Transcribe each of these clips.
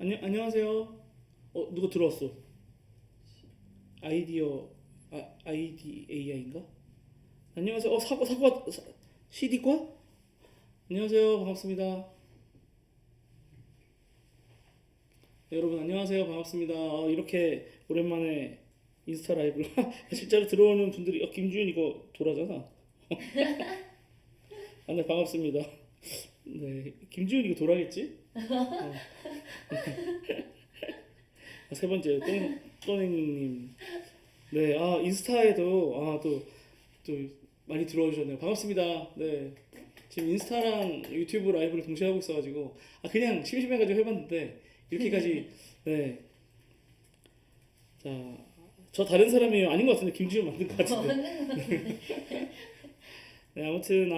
안녕하세요. 누가 들어왔어? 아이디어 IDAI인가? 안녕하세요. 사과 CD과? 안녕하세요. 반갑습니다. 네, 여러분 안녕하세요. 반갑습니다. 이렇게 오랜만에 인스타 라이브를 실제로 들어오는 분들이 김주윤 이거 도라잖아. 네, 반갑습니다. 네, 김주윤 이거 도라겠지? 세 번째 또ning 네, 인스타에도 또 많이 들어오셨네요. 반갑습니다. 네, 지금 인스타랑 유튜브 라이브를 동시에 하고 있어가지고 그냥 심심해가지고 해봤는데 이렇게까지 네, 자, 저 다른 사람이 아닌 것 같은데 김지훈 맞는 것 같은데. 맞는 것 같은데. 네, 아무튼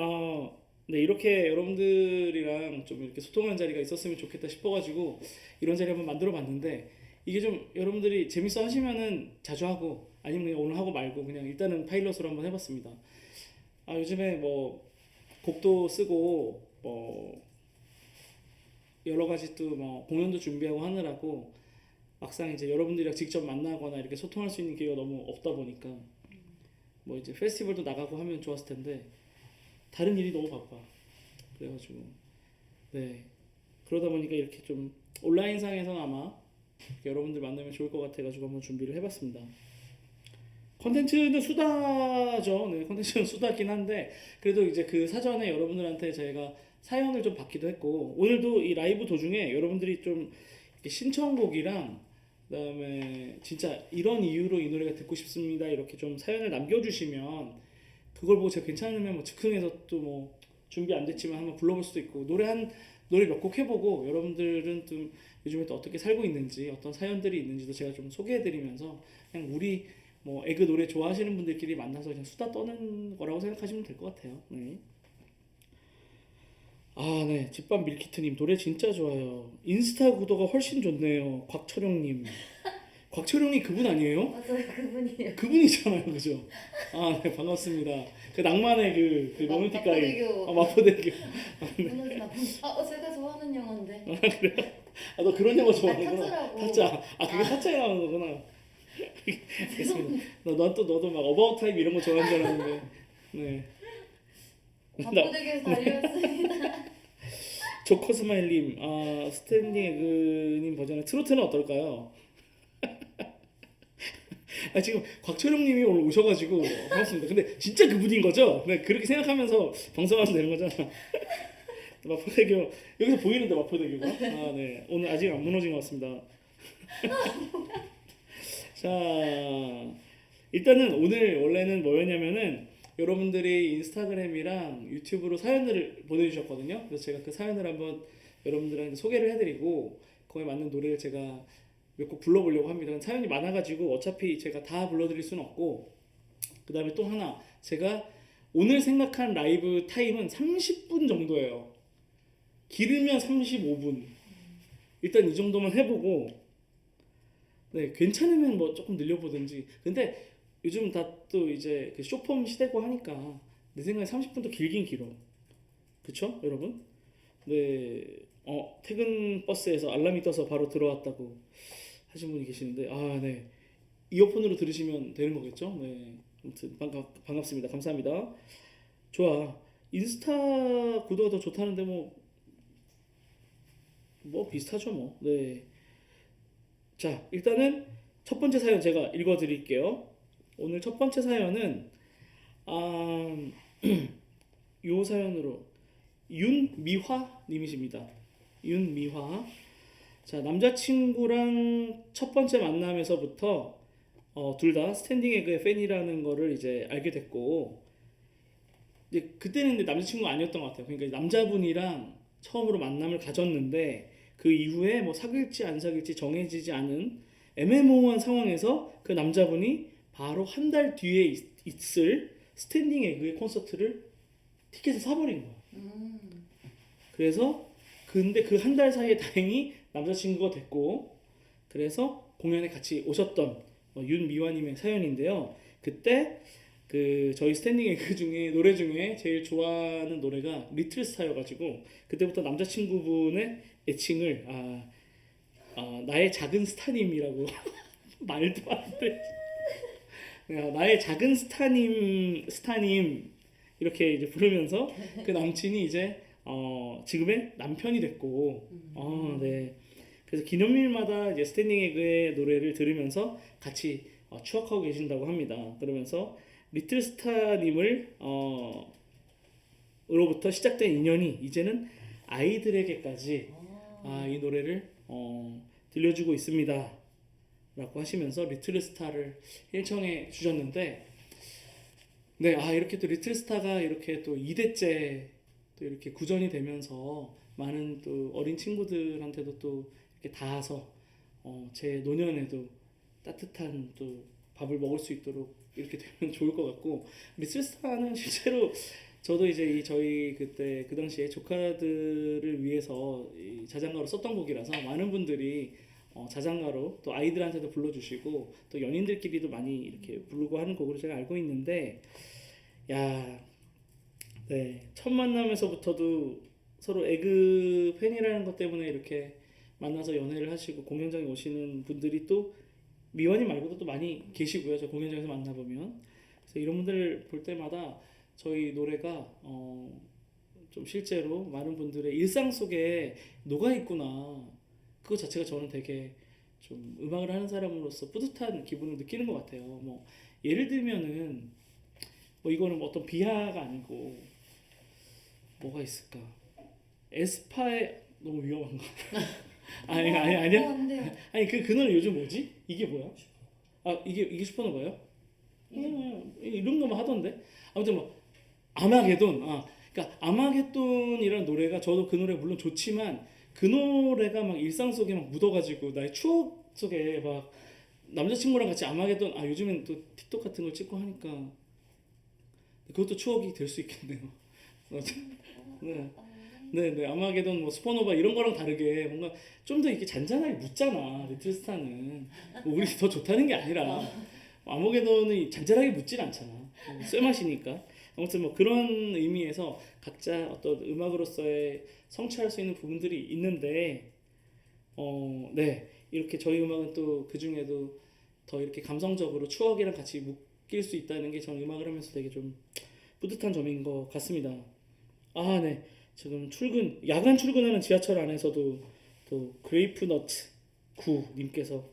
네, 이렇게 여러분들이랑 좀 이렇게 소통하는 자리가 있었으면 좋겠다 싶어가지고 이런 자리 한번 만들어봤는데 이게 좀 여러분들이 재밌어 하시면은 자주 하고 아니면 그냥 오늘 하고 말고 그냥 일단은 파일럿으로 한번 해봤습니다. 요즘에 뭐 곡도 쓰고 뭐 여러 가지 또 뭐 공연도 준비하고 하느라고 막상 이제 여러분들이랑 직접 만나거나 이렇게 소통할 수 있는 기회가 너무 없다 보니까 뭐 이제 페스티벌도 나가고 하면 좋았을 텐데 다른 일이 너무 바빠. 그래가지고 네, 그러다 보니까 이렇게 좀 온라인상에서는 아마 여러분들 만나면 좋을 것 같아가지고 한번 준비를 해봤습니다. 컨텐츠는 수다죠. 네, 컨텐츠는 수다긴 한데 그래도 이제 그 사전에 여러분들한테 저희가 사연을 좀 받기도 했고 오늘도 이 라이브 도중에 여러분들이 좀 이렇게 신청곡이랑 그다음에 진짜 이런 이유로 이 노래가 듣고 싶습니다 이렇게 좀 사연을 남겨주시면 그걸 보고 제가 괜찮으면 뭐 즉흥해서 또 뭐 준비 안 됐지만 한번 불러볼 수도 있고 노래 몇 곡 해보고 여러분들은 좀 요즘에 또 어떻게 살고 있는지 어떤 사연들이 있는지도 제가 좀 소개해드리면서 그냥 우리 뭐 에그 노래 좋아하시는 분들끼리 만나서 그냥 수다 떠는 거라고 생각하시면 될 것 같아요. 네. 네. 집밥 밀키트님 노래 진짜 좋아요. 인스타 구도가 훨씬 좋네요. 곽철용님. 곽철용이 그분 아니에요? 맞아요, 그분이에요. 그분이잖아요, 그죠? 네, 반갑습니다. 그 낭만의 그 로맨틱 가이. 마포대교. 마포대교. 무너진 아픔. 제가 좋아하는 영화인데. 그래요? 너 그런 영화 좋아하는구나. 타짜라고. 타짜. 그게 타짜에 나오는 거구나. 알겠습니다. 너도 막 어바웃 타임 이런 거 좋아하는 줄 알았는데. 네. 마포대교에서 달려왔습니다. 조커스마일님, 스탠딩 에그님 버전의 트로트는 어떨까요? 지금 곽철용님이 오늘 오셔가지고 반갑습니다. 근데 진짜 그분인 거죠? 네, 그렇게 생각하면서 방송하면 되는 거잖아. 마포대교 여기서 보이는데 마포대교가? 네, 오늘 아직 안 무너진 것 같습니다. 자, 일단은 오늘 원래는 뭐였냐면은 여러분들이 인스타그램이랑 유튜브로 사연을 보내주셨거든요. 그래서 제가 그 사연을 한번 여러분들한테 소개를 해드리고 거기에 맞는 노래를 제가 몇 곡 불러보려고 합니다. 사연이 많아가지고 어차피 제가 다 불러드릴 수는 없고 그 다음에 또 하나 제가 오늘 생각한 라이브 타임은 30분 정도예요. 길으면 35분. 일단 이 정도만 해보고 네, 괜찮으면 뭐 조금 늘려보든지. 근데 요즘 다 또 이제 그 쇼폼 시대고 하니까 내 생각에 30분도 길긴 길어. 그쵸, 여러분? 네, 퇴근 버스에서 알람이 떠서 바로 들어왔다고 하신 분이 계시는데, 네, 이어폰으로 들으시면 되는 거겠죠? 네, 아무튼 반갑습니다. 감사합니다. 좋아. 인스타 구도가 더 좋다는데 뭐 비슷하죠 뭐. 네. 자, 일단은 첫 번째 사연 제가 읽어드릴게요. 오늘 첫 번째 사연은 요 사연으로 윤미화 님이십니다. 윤미화. 자, 남자친구랑 첫 번째 만남에서부터 둘 다 스탠딩 에그의 팬이라는 거를 이제 알게 됐고 이제 그때는 근데 남자친구가 아니었던 것 같아요. 그러니까 남자분이랑 처음으로 만남을 가졌는데 그 이후에 뭐 사귈지 안 사귈지 정해지지 않은 애매모호한 상황에서 그 남자분이 바로 한 달 뒤에 있을 스탠딩 에그의 콘서트를 티켓을 사버린 거야. 그래서 근데 그 한 달 사이에 다행히 남자친구가 됐고 그래서 공연에 같이 오셨던 윤미화님의 사연인데요. 그때 그 저희 스탠딩 에그 중에 노래 중에 제일 좋아하는 노래가 리틀 스타여가지고 그때부터 남자친구분의 애칭을 나의 작은 스타님이라고 말도 안 돼. 나의 작은 스타님 이렇게 이제 부르면서 그 남친이 이제 지금의 남편이 됐고, 네. 그래서 기념일마다 이제 스탠딩 에그의 노래를 들으면서 같이 추억하고 계신다고 합니다. 그러면서 리틀 스타님을 으로부터 시작된 인연이 이제는 아이들에게까지 이 노래를 들려주고 있습니다. 라고 하시면서 리틀 스타를 신청해 주셨는데, 네, 이렇게 또 리틀 스타가 이렇게 또 2대째 또 이렇게 구전이 되면서 많은 또 어린 친구들한테도 또 이렇게 닿아서 제 노년에도 따뜻한 또 밥을 먹을 수 있도록 이렇게 되면 좋을 것 같고, 리틀 스타는 실제로 저도 이제 저희 그때 그 당시에 조카들을 위해서 이 자장가로 썼던 곡이라서 많은 분들이 자장가로 또 아이들한테도 불러주시고 또 연인들끼리도 많이 이렇게 부르고 하는 곡으로 제가 알고 있는데, 야, 네, 첫 만남에서부터도 서로 에그 팬이라는 것 때문에 이렇게 만나서 연애를 하시고 공연장에 오시는 분들이 또 미완이 말고도 또 많이 계시고요. 저 공연장에서 만나보면. 그래서 이런 분들 볼 때마다 저희 노래가 좀 실제로 많은 분들의 일상 속에 녹아 있구나. 그거 자체가 저는 되게 좀 음악을 하는 사람으로서 뿌듯한 기분을 느끼는 것 같아요. 뭐 예를 들면은 뭐 이거는 뭐 어떤 비하가 아니고 뭐가 있을까? 에스파의 너무 위험한가? 아니야. 안 돼요. 아니 그 노래 요즘 뭐지? 이게 뭐야? 이게 슈퍼노바요? 이런 거만 하던데. 아무튼 뭐 아마게돈. 그러니까 아마게돈이라는 노래가 저도 그 노래 물론 좋지만 그 노래가 막 일상 속에 막 묻어가지고 나의 추억 속에 막 남자친구랑 같이 아마게돈 요즘엔 또 틱톡 같은 걸 찍고 하니까 그것도 추억이 될 수 있겠네요. 네, 아마게돈 뭐 슈퍼노바 이런 거랑 다르게 뭔가 좀 더 이렇게 잔잔하게 묻잖아. 리틀스타는 뭐 우리 더 좋다는 게 아니라 아마게돈은 잔잔하게 묻진 않잖아. 쇠맛이니까. 아무튼 뭐 그런 의미에서 각자 어떤 음악으로서의 성취할 수 있는 부분들이 있는데, 네, 이렇게 저희 음악은 또 그 중에도 더 이렇게 감성적으로 추억이랑 같이 묶일 수 있다는 게 저는 음악을 하면서 되게 좀 뿌듯한 점인 것 같습니다. 네, 지금 야간 출근하는 지하철 안에서도 또 그레이프너트 9님께서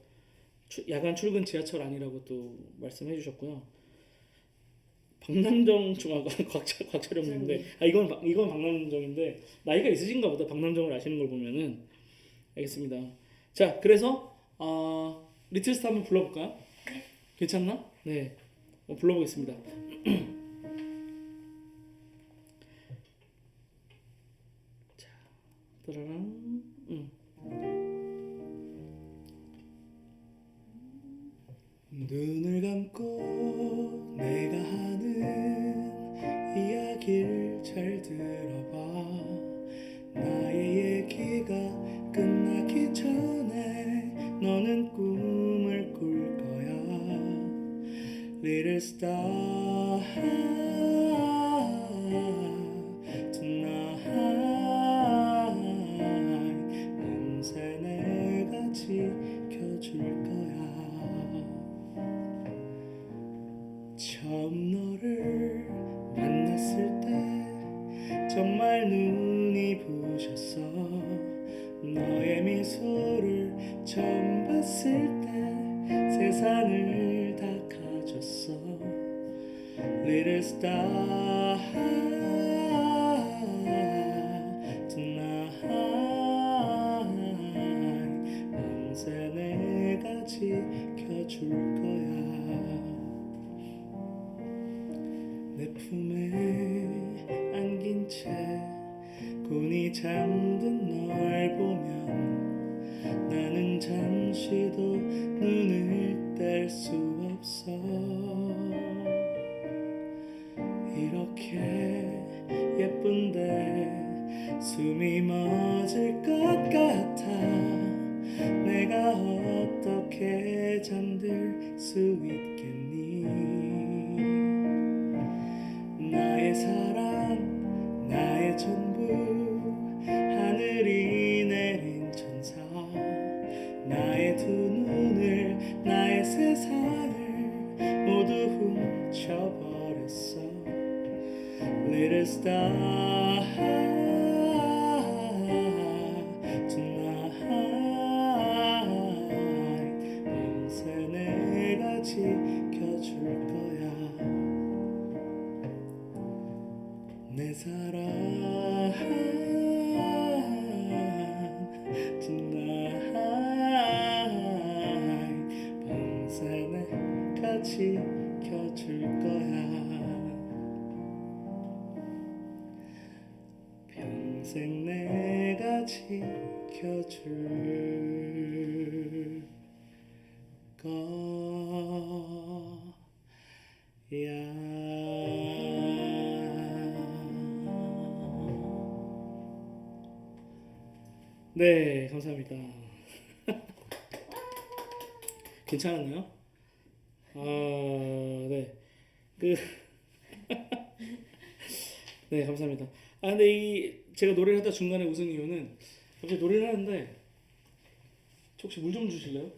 야간 출근 지하철 아니라고 또 말씀해 주셨고요. 박남정 중학교 곽철영인데 이건 박남정인데 나이가 있으신가 보다. 박남정을 아시는 걸 보면은. 알겠습니다. 자, 그래서 리틀스타 한번 불러볼까요? 괜찮나? 네, 불러보겠습니다. 자, 따라랑. 눈을 감고 내가 하는 이야기를 잘 들어봐. 나의 얘기가 끝나기 전에 너는 꿈을 꿀 거야. Little star tonight. 밤새 내가 지켜줄 거야. 처음 너를 만났을 때 정말 눈이 부셨어. 너의 미소를 처음 봤을 때 세상을 다 가졌어. Little star tonight. 밤새 내가 지켜줄 거야. 내 품에 안긴 채 곤히 잠든 널 보면 나는 잠시도 눈을 뗄 수 없어. 이렇게 예쁜데 숨이 멎을 것 같아. 내가 어떻게 잠들 수 있겠니. 나의 사랑, 나의 전부, 하늘이 내린 천사. 나의 두 눈을 나의 세상을 모두 훔쳐버렸어. Little star tonight 밤새 내가 지켜줄 거야. 내 사랑 tonight 밤새 내가 지켜줄 거야. 평생 내가 지켜줄 거야. 네, 감사합니다. 괜찮았나요? 네. 네, 감사합니다. 근데 제가 노래를 하다 중간에 웃은 이유는 갑자기 노래를 하는데 혹시 물 좀 주실래요? 네.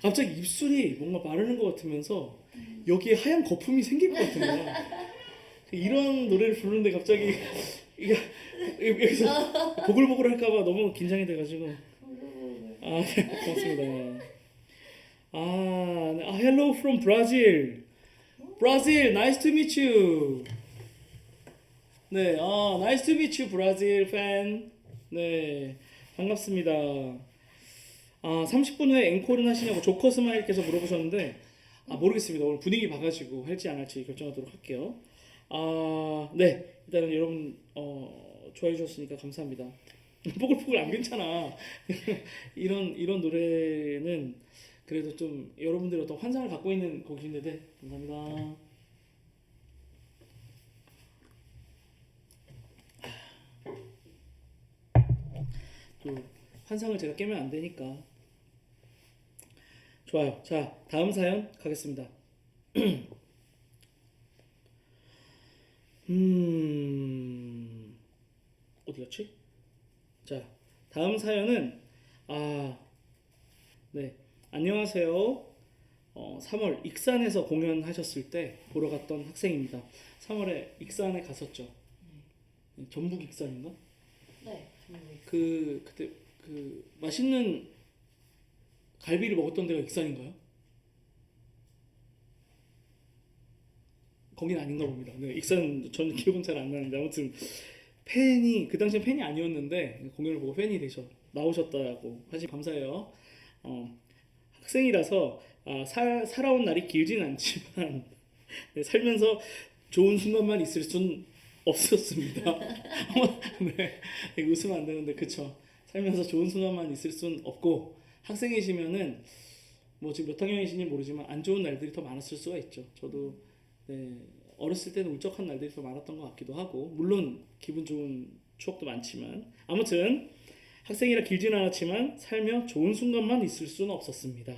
갑자기 입술이 뭔가 마르는 것 같으면서 여기에 하얀 거품이 생길 것 같은 거야. 이런 노래를 부르는데 갑자기 이게 여기서 보글보글 할까봐 너무 긴장이 돼가지고. 네, 고맙습니다. 네. Hello from Brazil. Brazil, nice to meet you. 네, nice to meet you, Brazil fan. 네, 반갑습니다. 30분 후에 앵콜은 하시냐고 조커 스마일께서 물어보셨는데, 모르겠습니다. 오늘 분위기 봐가지고 할지 안 할지 결정하도록 할게요. 네, 일단은 여러분 좋아해 주셨으니까 감사합니다. 뽀글뽀글 안 괜찮아. 이런 노래는 그래도 좀 여러분들의 어떤 환상을 갖고 있는 곡인데, 네, 감사합니다. 또 환상을 제가 깨면 안 되니까. 좋아요. 자, 다음 사연 가겠습니다. 어디 갔지? 자, 다음 사연은 네, 안녕하세요. 3월 익산에서 공연하셨을 때 보러 갔던 학생입니다. 3월에 익산에 갔었죠. 전북 익산인가? 네. 그때 맛있는 갈비를 먹었던 데가 익산인가요? 거긴 아닌가 봅니다. 네, 익산 저는 기억은 잘 안 나는데 아무튼 그 당시엔 팬이 아니었는데 공연을 보고 팬이 나오셨다고 하시 감사해요. 학생이라서 살아온 날이 길진 않지만 네, 살면서 좋은 순간만 있을 순 없었습니다. 네, 웃으면 안 되는데 그쵸. 살면서 좋은 순간만 있을 순 없고 학생이시면은 뭐 지금 몇 학년이신지 모르지만 안 좋은 날들이 더 많았을 수가 있죠. 저도 네, 어렸을 때는 울적한 날들이 더 많았던 것 같기도 하고 물론 기분 좋은 추억도 많지만 아무튼 학생이라 길진 않았지만 살며 좋은 순간만 있을 수는 없었습니다.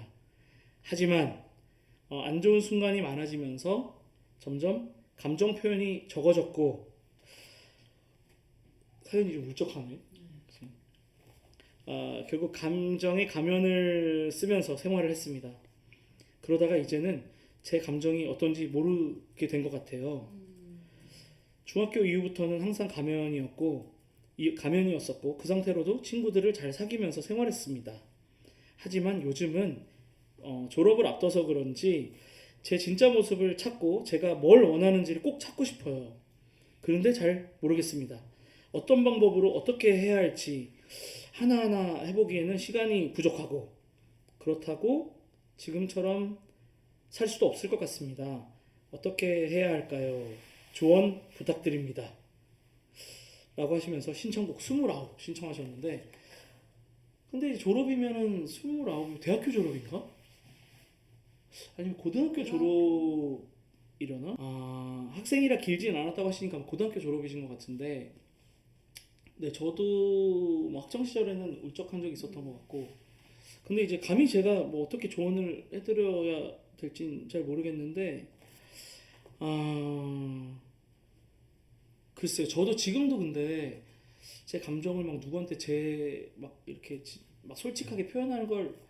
하지만 안 좋은 순간이 많아지면서 점점 감정 표현이 적어졌고 사연이 좀 울적하네. 결국 감정의 가면을 쓰면서 생활을 했습니다. 그러다가 이제는 제 감정이 어떤지 모르게 된 것 같아요. 중학교 이후부터는 항상 가면이었고 그 상태로도 친구들을 잘 사귀면서 생활했습니다. 하지만 요즘은 졸업을 앞둬서 그런지 제 진짜 모습을 찾고 제가 뭘 원하는지를 꼭 찾고 싶어요. 그런데 잘 모르겠습니다. 어떤 방법으로 어떻게 해야 할지 하나하나 해보기에는 시간이 부족하고 그렇다고 지금처럼 살 수도 없을 것 같습니다. 어떻게 해야 할까요? 조언 부탁드립니다. 라고 하시면서 신청곡 29 신청하셨는데 근데 졸업이면은 29 대학교 졸업인가? 아니면 고등학교 졸업이려나? 학생이라 길진 않았다고 하시니까 고등학교 졸업이신 것 같은데 네, 저도 뭐 학창 시절에는 울적한 적이 있었던 것 같고 근데 이제 감히 제가 뭐 어떻게 조언을 해드려야 될진 잘 모르겠는데 글쎄요 저도 지금도 근데 제 감정을 막 누구한테 막 이렇게 막 솔직하게 표현하는 걸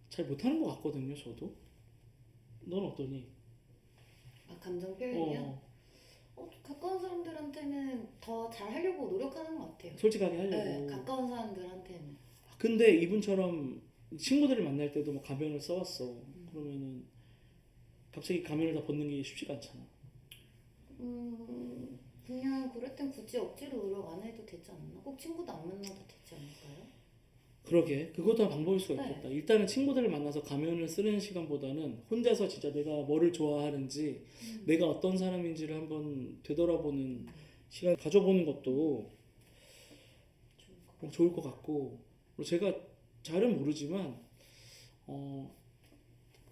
잘 못하는 것 같거든요. 저도. 넌 어떠니? 아, 감정 표현이요? 가까운 사람들한테는 더 잘 하려고 노력하는 것 같아요. 솔직하게 하려고. 네, 가까운 사람들한테는. 근데 이분처럼 친구들을 만날 때도 뭐 가면을 써왔어. 그러면은 갑자기 가면을 다 벗는 게 쉽지가 않잖아. 그냥 그럴 땐 굳이 억지로 노력 안 해도 되지 않나? 꼭 친구도 안 만나도 되지 않을까요? 그러게, 그것도 방법일 수가 네. 있겠다. 일단은 친구들을 만나서 가면을 쓰는 시간보다는 혼자서 진짜 내가 뭐를 좋아하는지, 내가 어떤 사람인지를 한번 되돌아보는 시간 가져보는 것도 좋을 것 같고, 그리고 제가 잘은 모르지만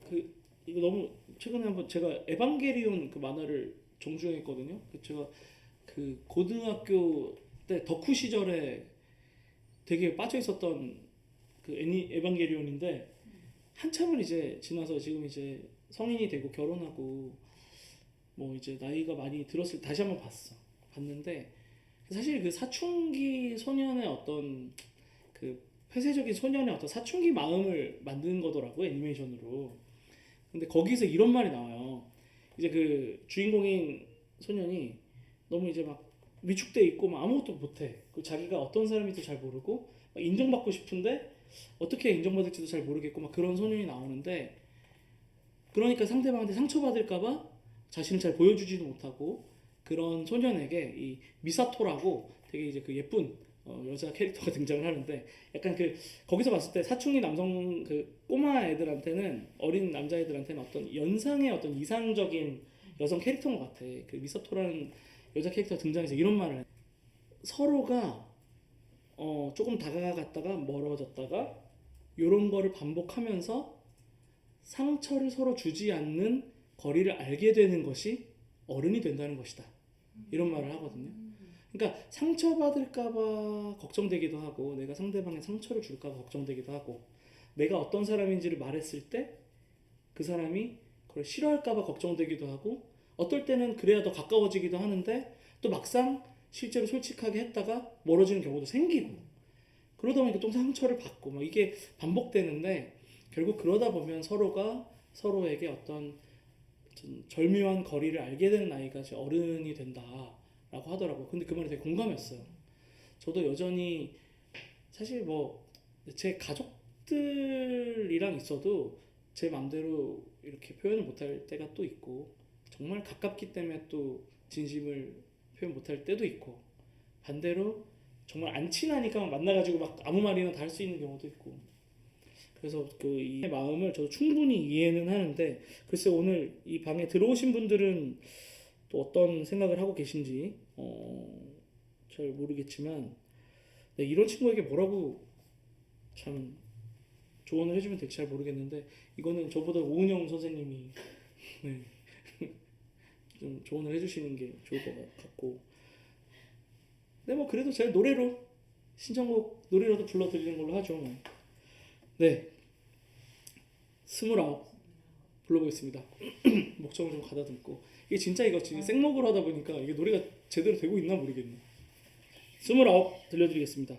그 이거 너무 최근에 한번 제가 에반게리온 그 만화를 정주행했거든요. 제가 그 고등학교 때 덕후 시절에 되게 빠져 있었던 그 에반게리온인데 한참을 이제 지나서 지금 이제 성인이 되고 결혼하고 뭐 이제 나이가 많이 들었을 때 다시 한번 봤는데 사실 그 사춘기 소년의 어떤 그 폐쇄적인 소년의 어떤 사춘기 마음을 만드는 거더라고 애니메이션으로. 근데 거기서 이런 말이 나와요. 이제 그 주인공인 소년이 너무 이제 막 위축돼 있고 막 아무것도 못해. 그 자기가 어떤 사람인지 잘 모르고 막 인정받고 싶은데 어떻게 인정받을지도 잘 모르겠고 막 그런 소년이 나오는데, 그러니까 상대방한테 상처받을까봐 자신을 잘 보여주지도 못하고 그런 소년에게 이 미사토라고 되게 이제 그 예쁜 여자 캐릭터가 등장을 하는데, 약간 그 거기서 봤을 때 사춘기 남성 그 꼬마 애들한테는, 어린 남자애들한테는 어떤 연상의 어떤 이상적인 여성 캐릭터인 것 같아. 그 미사토라는 여자 캐릭터 등장해서 이런 말을 해. 서로가 조금 다가갔다가 멀어졌다가 이런 거를 반복하면서 상처를 서로 주지 않는 거리를 알게 되는 것이 어른이 된다는 것이다. 이런 말을 하거든요. 그러니까 상처받을까봐 걱정되기도 하고, 내가 상대방에 상처를 줄까봐 걱정되기도 하고, 내가 어떤 사람인지를 말했을 때 그 사람이 그걸 싫어할까봐 걱정되기도 하고, 어떨 때는 그래야 더 가까워지기도 하는데 또 막상 실제로 솔직하게 했다가 멀어지는 경우도 생기고, 그러다 보니까 또 상처를 받고 막 이게 반복되는데, 결국 그러다 보면 서로가 서로에게 어떤 좀 절묘한 거리를 알게 되는 나이가 이제 어른이 된다라고 하더라고요. 근데 그 말이 되게 공감했어요. 저도 여전히 사실 뭐 제 가족들이랑 있어도 제 마음대로 이렇게 표현을 못할 때가 또 있고, 정말 가깝기 때문에 또 진심을 표현 못할 때도 있고, 반대로 정말 안 친하니까 만나가지고 막 아무 말이나 다 할 수 있는 경우도 있고. 그래서 그 이 마음을 저도 충분히 이해는 하는데, 글쎄 오늘 이 방에 들어오신 분들은 또 어떤 생각을 하고 계신지 잘 모르겠지만, 네, 이런 친구에게 뭐라고 참 조언을 해주면 될지 잘 모르겠는데, 이거는 저보다 오은영 선생님이 네, 좀 조언을 해주시는 게 좋을 것 같고, 네, 뭐 그래도 제가 노래로 신청곡 노래라도 불러드리는 걸로 하죠. 뭐. 네, 29 불러보겠습니다. 목청을 좀 가다듬고, 이게 진짜 이거 지금 생목으로 하다 보니까 이게 노래가 제대로 되고 있나 모르겠네. 29 들려드리겠습니다.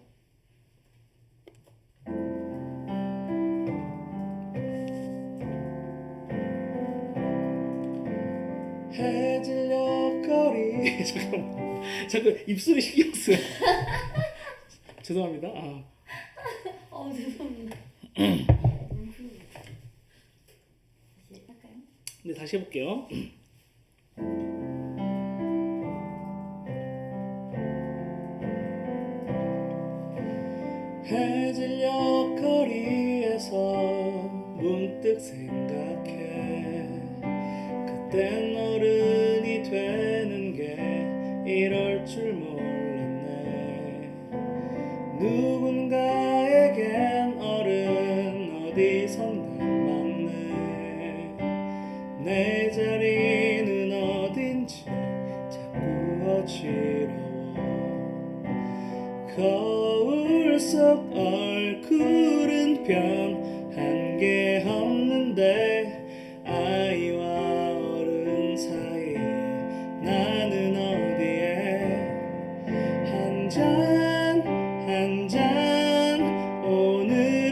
해질녘 거리 잠깐만, 자꾸 입술이 신경 쓰여. 죄송합니다. 죄송합니다. 시작할까요? 네, 다시 해볼게요. 해질녘 거리에서 문득 생각해, 그땐 어른이 되는 게 이럴 줄 몰랐네. 누군가에겐 어른 어디선가 맞네. 내 자리는 어딘지 자꾸 어지러워. 거울 속 얼굴은 변한 게 없는데, 아이와 어른 사이에 나는 어디에 한 잔 한 잔 오늘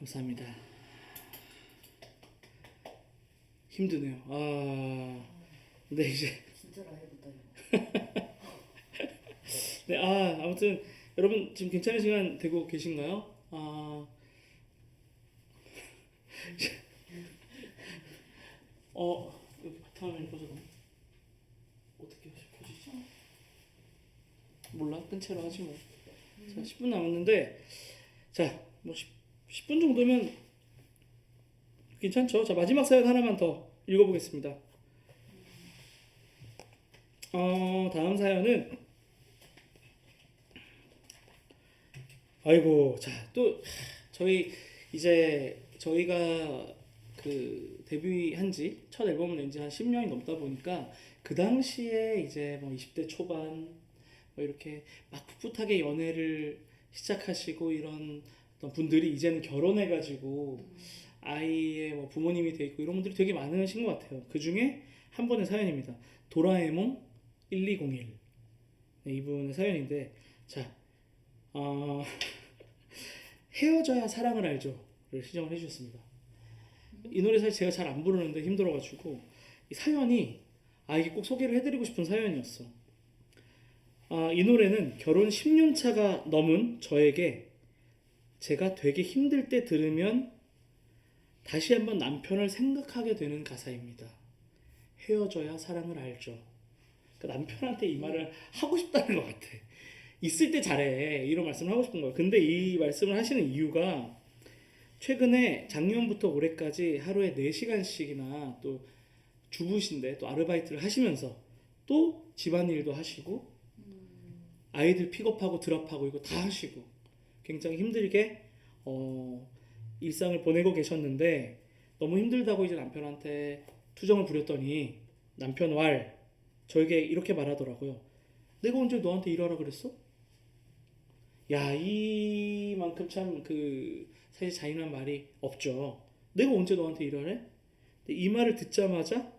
감사합니다. 힘드네요. 네 이제 진짜 라이브다 이거. 네 아무튼 여러분 지금 괜찮은 시간 되고 계신가요? 여기 바탕화면이 꺼져가네. 어떻게 켜지지? 몰라 뜬 채로 하지 뭐. 자 10분 남았는데 자뭐 10분 정도면 괜찮죠? 자 마지막 사연 하나만 더 읽어보겠습니다. 다음 사연은 아이고 자 또 저희가 그 데뷔한 지 첫 앨범을 낸 지 한 10년이 넘다 보니까 그 당시에 이제 뭐 20대 초반 뭐 이렇게 막 풋풋하게 연애를 시작하시고 이런 어떤 분들이 이제는 결혼해가지고 아이의 뭐 부모님이 돼 있고 이런 분들이 되게 많으신 것 같아요. 그 중에 한 번의 사연입니다. 도라에몽 1201 네, 이분의 사연인데 자 헤어져야 사랑을 알죠를 시청을 해주셨습니다. 이 노래 사실 제가 잘 안 부르는데 힘들어가지고 이 사연이 이게 꼭 소개를 해드리고 싶은 사연이었어. 이 노래는 결혼 10년 차가 넘은 저에게 제가 되게 힘들 때 들으면 다시 한번 남편을 생각하게 되는 가사입니다. 헤어져야 사랑을 알죠. 그러니까 남편한테 이 말을 하고 싶다는 것 같아. 있을 때 잘해 이런 말씀을 하고 싶은 거예요. 근데 이 말씀을 하시는 이유가 최근에 작년부터 올해까지 하루에 4시간씩이나 또 주부신데 또 아르바이트를 하시면서 또 집안일도 하시고 아이들 픽업하고 드랍하고 이거 다 하시고 굉장히 힘들게 일상을 보내고 계셨는데 너무 힘들다고 이제 남편한테 투정을 부렸더니 남편 왈 저에게 이렇게 말하더라고요. 내가 언제 너한테 일하라 그랬어? 야 이만큼 참 사실 잔인한 말이 없죠. 내가 언제 너한테 일하래? 이 말을 듣자마자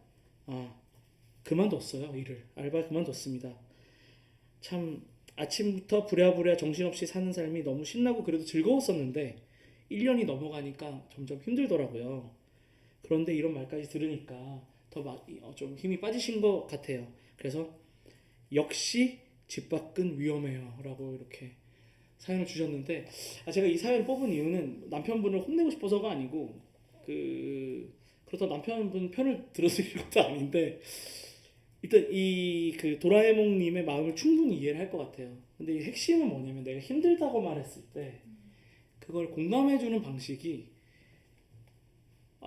그만뒀어요. 일을 알바 그만뒀습니다. 참 아침부터 부랴부랴 정신없이 사는 삶이 너무 신나고 그래도 즐거웠었는데 1년이 넘어가니까 점점 힘들더라고요. 그런데 이런 말까지 들으니까 더 좀 힘이 빠지신 것 같아요. 그래서 역시 집 밖은 위험해요 라고 이렇게 사연을 주셨는데 제가 이 사연을 뽑은 이유는 남편분을 혼내고 싶어서가 아니고 그렇다고 남편분 편을 들어드릴 것도 아닌데 일단 도라에몽님의 마음을 충분히 이해를 할 것 같아요. 근데 이 핵심은 뭐냐면 내가 힘들다고 말했을 때 그걸 공감해주는 방식이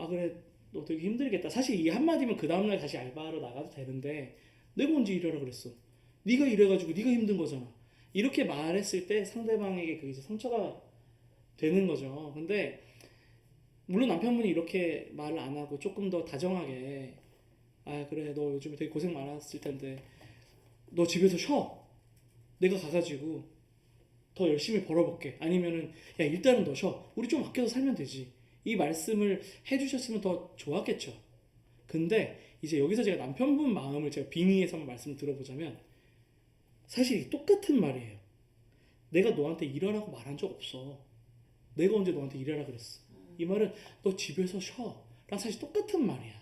그래 너 되게 힘들겠다. 사실 이 한마디면 그 다음날 다시 알바하러 나가도 되는데 내가 언제 일하라 그랬어. 네가 일해가지고 네가 힘든 거잖아. 이렇게 말했을 때 상대방에게 그게 이제 상처가 되는 거죠. 근데 물론 남편분이 이렇게 말을 안 하고 조금 더 다정하게 그래 너 요즘에 되게 고생 많았을 텐데 너 집에서 쉬어. 내가 가가지고 더 열심히 벌어볼게. 아니면은 야 일단은 너 쉬어. 우리 좀 아껴서 살면 되지. 이 말씀을 해주셨으면 더 좋았겠죠. 근데 이제 여기서 제가 남편분 마음을 제가 빙의해서 한번 말씀을 들어보자면 사실 똑같은 말이에요. 내가 너한테 일하라고 말한 적 없어. 내가 언제 너한테 일하라 그랬어. 이 말은 너 집에서 쉬어. 랑 사실 똑같은 말이야.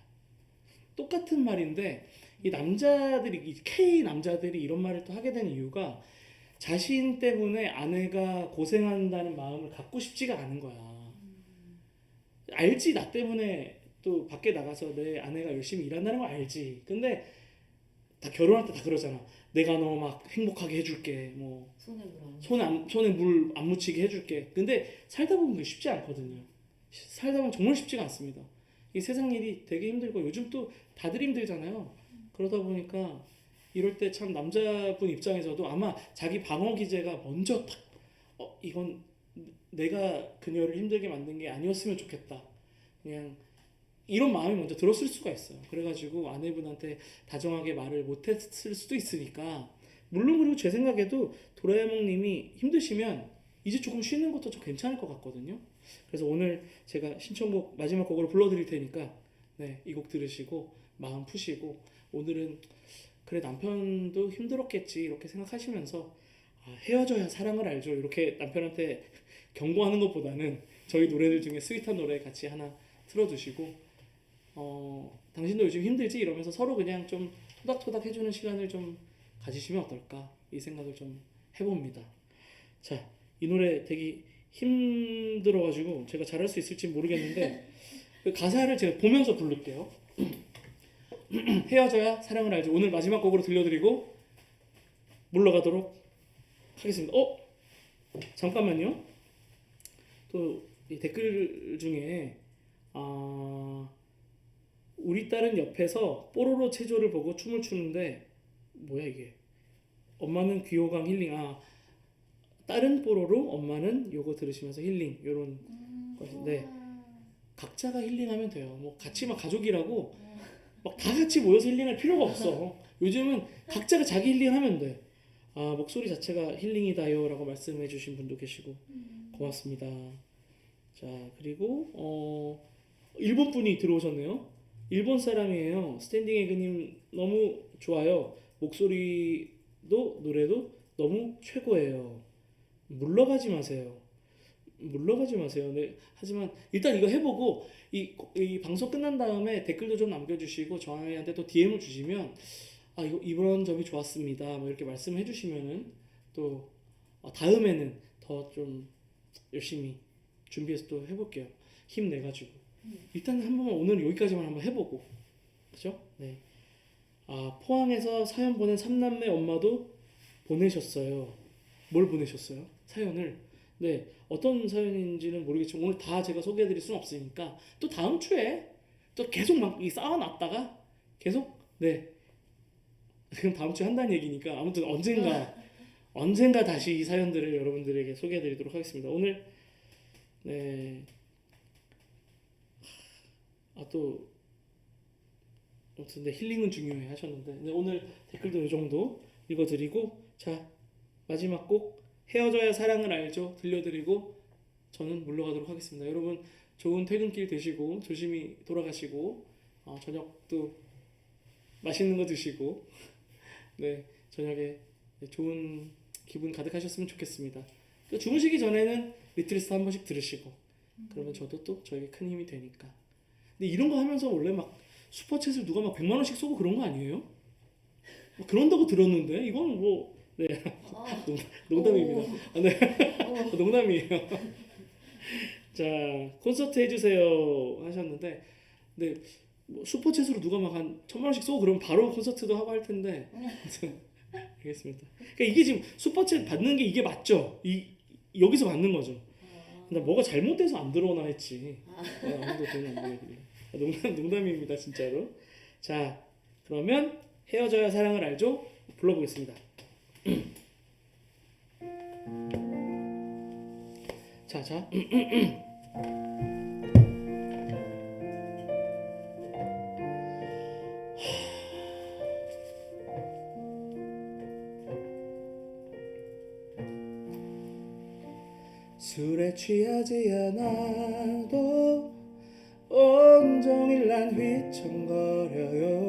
똑같은 말인데 이 K 남자들이 이런 말을 또 하게 된 이유가 자신 때문에 아내가 고생한다는 마음을 갖고 싶지가 않은 거야. 알지 나 때문에 또 밖에 나가서 내 아내가 열심히 일한다는 걸 알지. 근데 다 결혼할 때 다 그러잖아. 내가 너 막 행복하게 해줄게. 뭐 손에 물 안 묻히게 해줄게. 근데 살다 보면 그게 쉽지 않거든요. 살다 보면 정말 쉽지가 않습니다. 이 세상 일이 되게 힘들고 요즘 또 다들 힘들잖아요. 그러다 보니까 이럴 때 참 남자분 입장에서도 아마 자기 방어 기제가 먼저 이건 내가 그녀를 힘들게 만든 게 아니었으면 좋겠다. 그냥 이런 마음이 먼저 들었을 수가 있어요. 그래가지고 아내분한테 다정하게 말을 못했을 수도 있으니까 물론 그리고 제 생각에도 도라에몽님이 힘드시면 이제 조금 쉬는 것도 좀 괜찮을 것 같거든요. 그래서 오늘 제가 신청곡 마지막 곡으로 불러드릴 테니까 이 곡 들으시고 마음 푸시고 오늘은 그래 남편도 힘들었겠지 이렇게 생각하시면서 헤어져야 사랑을 알죠 이렇게 남편한테 경고하는 것보다는 저희 노래들 중에 스윗한 노래 같이 하나 틀어주시고 당신도 요즘 힘들지? 이러면서 서로 그냥 좀 토닥토닥 해주는 시간을 좀 가지시면 어떨까 이 생각을 좀 해봅니다. 자, 이 노래 되게 힘들어가지고 제가 잘할 수 있을지 모르겠는데 그 가사를 제가 보면서 부를게요. 헤어져야 사랑을 알죠. 오늘 마지막 곡으로 들려드리고 물러가도록 하겠습니다. 잠깐만요. 또 이 댓글 중에 우리 딸은 옆에서 뽀로로 체조를 보고 춤을 추는데 뭐야 이게? 엄마는 귀호강 힐링. 딸은 뽀로로, 엄마는 요거 들으시면서 힐링 요런 것인데 각자가 힐링하면 돼요. 뭐 같이 막 가족이라고 막 다 같이 모여서 힐링할 필요가 없어. 요즘은 각자가 자기 힐링하면 돼. 목소리 자체가 힐링이다요라고 말씀해 주신 분도 계시고 고맙습니다. 자, 그리고 일본 분이 들어오셨네요. 일본 사람이에요. 스탠딩 에그님 너무 좋아요. 목소리도 노래도 너무 최고예요. 물러가지 마세요. 물러가지 마세요. 네, 하지만 일단 이거 해보고 이 방송 끝난 다음에 댓글도 좀 남겨주시고 저희한테 또 DM을 주시면 이런 점이 좋았습니다. 뭐 이렇게 말씀해 주시면은 또 다음에는 더 좀 열심히 준비해서 또 해볼게요. 힘내가지고 일단 한번 오늘 여기까지만 한번 해보고 그죠? 네. 포항에서 사연 보낸 삼남매 엄마도 보내셨어요. 뭘 보내셨어요? 사연을. 네, 어떤 사연인지는 모르겠지만 오늘 다 제가 소개해드릴 수는 없으니까 또 다음 주에 또 계속 막 쌓아놨다가 계속 그럼 다음 주에 한다는 얘기니까 아무튼 언젠가 다시 이 사연들을 여러분들에게 소개해드리도록 하겠습니다. 오늘 또 아무튼 힐링은 중요해 하셨는데 오늘 댓글도 이 정도 읽어드리고 자 마지막 곡 헤어져야 사랑을 알죠 들려드리고 저는 물러가도록 하겠습니다. 여러분 좋은 퇴근길 되시고 조심히 돌아가시고 저녁도 맛있는 거 드시고 저녁에 좋은 기분 가득하셨으면 좋겠습니다. 또 주무시기 전에는 리트리스트 한 번씩 들으시고 그러면 저도 또 저에게 큰 힘이 되니까. 근데 이런 거 하면서 원래 막 슈퍼챗을 누가 막 100만 원씩 쏘고 그런 거 아니에요? 그런다고 들었는데 이건 농담입니다. 농담이에요. 자 콘서트 해주세요 하셨는데 슈퍼챗으로 누가 막 한 1000만 원씩 쏘고 그러면 바로 콘서트도 하고 할 텐데 알겠습니다. 그러니까 이게 지금 슈퍼챗 받는 게 이게 맞죠? 여기서 받는 거죠. 근데 뭐가 잘못돼서 안 들어오나 했지. 아무도 돈을 안 내고. 농담입니다 진짜로. 자 그러면 헤어져야 사랑을 알죠? 불러보겠습니다. 자. 술에 취하지 않아도 온종일 난 휘청거려요.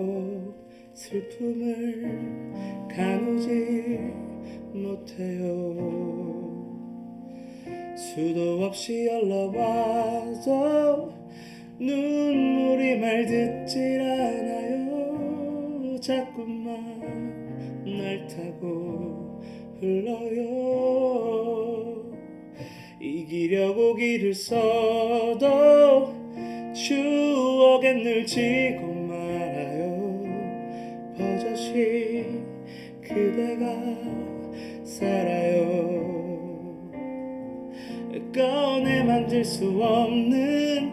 슬픔을 가누지 못해요. 수도 없이 흘러와도 눈물이 말 듣질 않아요. 자꾸만 날 타고 흘러요. 이기려고 길을 써도 추억엔 늘지고 말아요. 버젓이 그대가 살아요. 꺼내 만질 수 없는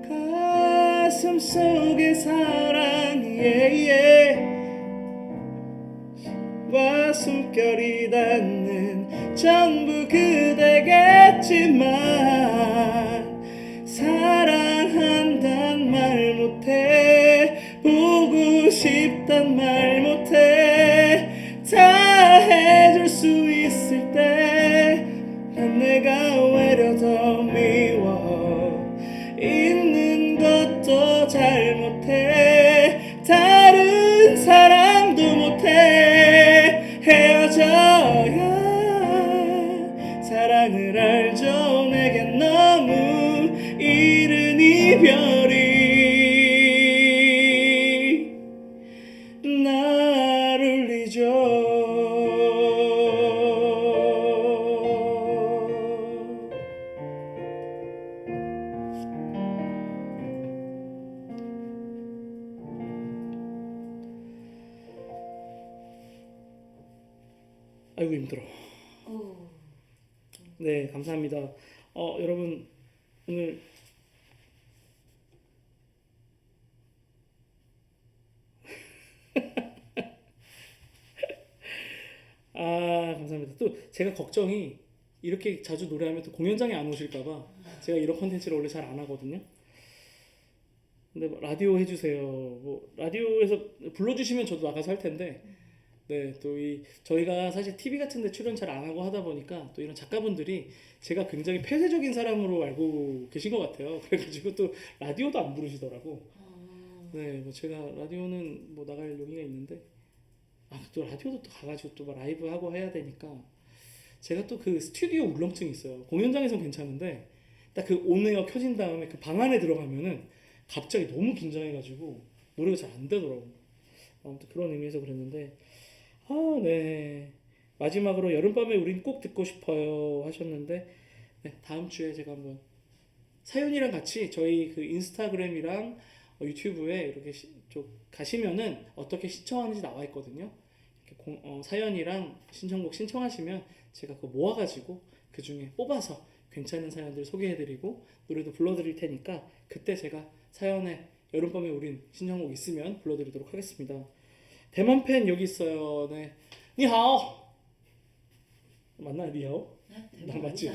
가슴 속의 사랑이 와 숨결이 닿는 전부 그대겠지만 사랑한단 말 못해. 보고 싶단 말 못해. 다 해줄 수 있을 때 난 내가 외려 더 미워. 있는 것도 잘못해. 다른 사랑도 못해. 헤어져야 사랑을 알죠. 내가 오. 네, 감사합니다. 여러분 오늘 감사합니다. 또 제가 걱정이 이렇게 자주 노래하면 또 공연장에 안 오실까봐 제가 이런 컨텐츠를 원래 잘 안 하거든요. 근데 뭐 라디오 해주세요. 뭐 라디오에서 불러주시면 저도 나가서 할 텐데, 네, 또 이 저희가 사실 TV 같은데 출연 잘 안 하고 하다 보니까 또 이런 작가분들이 제가 굉장히 폐쇄적인 사람으로 알고 계신 것 같아요. 그래가지고 또 라디오도 안 부르시더라고. 아. 네, 뭐 제가 라디오는 뭐 나갈 용의가 있는데, 또 라디오도 또 가가지고 또 막 라이브 하고 해야 되니까 제가 또 그 스튜디오 울렁증이 있어요. 공연장에선 괜찮은데 딱 그 온에어 켜진 다음에 그 방 안에 들어가면은 갑자기 너무 긴장해가지고 노래가 잘 안 되더라고. 아무튼 그런 의미에서 그랬는데, 네. 마지막으로 여름밤에 우린 꼭 듣고 싶어요 하셨는데, 네, 다음 주에 제가 한번 사연이랑 같이 저희 그 인스타그램이랑 유튜브에 이렇게 좀 가시면은 어떻게 신청하는지 나와 있거든요. 이렇게 사연이랑 신청곡 신청하시면 제가 그거 모아가지고 그 중에 뽑아서 괜찮은 사연들 소개해드리고 노래도 불러드릴 테니까 그때 제가 사연에 여름밤에 우린 신청곡 있으면 불러드리도록 하겠습니다. 대만 팬 여기 있어요. 네, 니하오. 맞나 니하오? 나 맞지?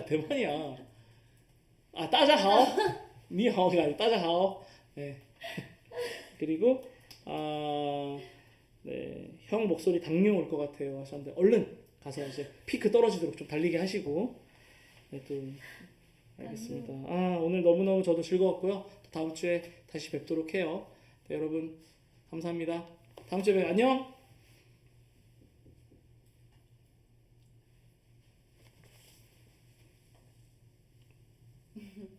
대만이야. 따자하오. 니하오가 아니라 따자하오. 네. 그리고 네, 형 목소리 당뇨 올 것 같아요 하셨는데 얼른 가서 이제 피크 떨어지도록 좀 달리게 하시고, 네, 또 알겠습니다. 오늘 너무너무 저도 즐거웠고요. 또 다음 주에 다시 뵙도록 해요. 네, 여러분 감사합니다. 다음 주에 봬요. 안녕.